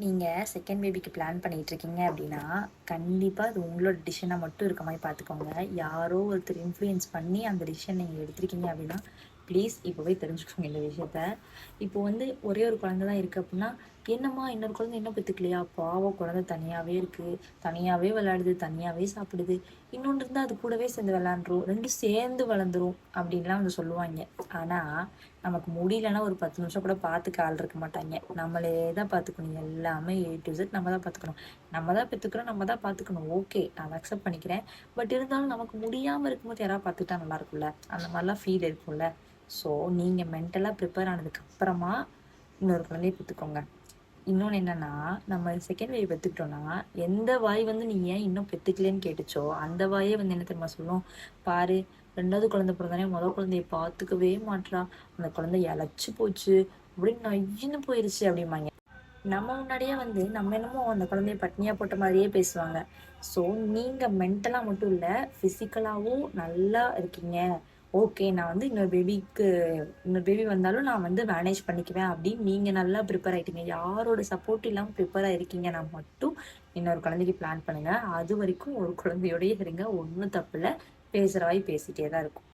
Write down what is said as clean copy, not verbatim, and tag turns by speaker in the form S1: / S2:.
S1: நீங்கள் செகண்ட் பேபிக்கு பிளான் பண்ணிகிட்டு இருக்கீங்க அப்படின்னா கண்டிப்பாக அது உங்களோட டிசிஷனாக மட்டும் இருக்க மாதிரி பார்த்துக்கோங்க. யாரோ ஒருத்தர் இன்ஃப்ளூயன்ஸ் பண்ணி அந்த டிசிஷன் நீங்கள் எடுத்திருக்கீங்க அப்படின்னா ப்ளீஸ் இப்போவே தெரிஞ்சுக்கோங்க இந்த விஷயத்த. இப்போ வந்து ஒரே ஒரு குழந்தை தான் இருக்குது அப்படின்னா, என்னம்மா இன்னொரு குழந்தை என்ன பெற்றுக்கலையா, பாவம் குழந்தை தனியாகவே இருக்குது, தனியாகவே விளையாடுது, தனியாகவே சாப்பிடுது, இன்னொன்று இருந்தால் அது கூடவே சேர்ந்து விளாண்டுரும், ரெண்டும் சேர்ந்து வளர்ந்துரும் அப்படின்லாம் வந்து சொல்லுவாங்க. ஆனால் நமக்கு முடியலன்னா ஒரு 10 நிமிஷம் கூட பார்த்துக்க ஆள் இருக்க மாட்டாங்க. நம்மளே தான் பார்த்துக்கணும், எல்லாமே A to Z நம்ம தான் பார்த்துக்கணும். நம்ம தான் பெற்றுக்கிறோம், நம்ம தான் பார்த்துக்கணும். ஓகே, நான் அக்செப்ட் பண்ணிக்கிறேன். பட் இருந்தாலும் நமக்கு முடியாமல் இருக்கும்போது யாராவது பார்த்துக்கிட்டா நல்லா இருக்கும்ல, அந்த மாதிரிலாம் ஃபீல் இருக்கும்ல. ஸோ நீங்கள் மென்டலாக ப்ரிப்பேர் ஆனதுக்கு அப்புறமா இன்னொரு குழந்தைய பெற்றுக்கோங்க. இன்னொன்று என்னன்னா, நம்ம செகண்ட் வேவ் பெற்றுக்கிட்டோன்னா எந்த வாய் வந்து நீ ஏன் இன்னும் பெற்றுக்கலன்னு கேட்டுச்சோ அந்த வாயே வந்து என்ன தெரியுமா சொல்லும், பாரு 2வது குழந்தை பிறந்தானே முதல் குழந்தைய பார்த்துக்கவே மாட்றா, அந்த குழந்தை இழைச்சி போச்சு அப்படின்னு நொய்யின்னு போயிருச்சு அப்படிம்பாங்க. நம்ம முன்னாடியே வந்து நம்ம என்னமோ அந்த குழந்தைய பட்னியாக போட்ட மாதிரியே பேசுவாங்க. ஸோ நீங்கள் மென்டலாக மட்டும் இல்லை, ஃபிசிக்கலாகவும் நல்லா இருக்கீங்க. ஓகே, நான் வந்து இன்னொரு பேபி வந்தாலும் நான் வந்து மேனேஜ் பண்ணிக்குவேன் அப்படின்னு நீங்கள் நல்லா ப்ரிப்பேர் ஆகிட்டீங்க, யாரோட சப்போர்ட் இல்லாமல் ப்ரிப்பேர் ஆகிருக்கீங்கன்னா மட்டும் இன்னொரு குழந்தைக்கு பிளான் பண்ணுங்கள். அது வரைக்கும் ஒரு குழந்தையோடய இருங்க, ஒன்றும் தப்பு இல்லை. பேசுகிற வாய் பேசிகிட்டே தான் இருக்கும்.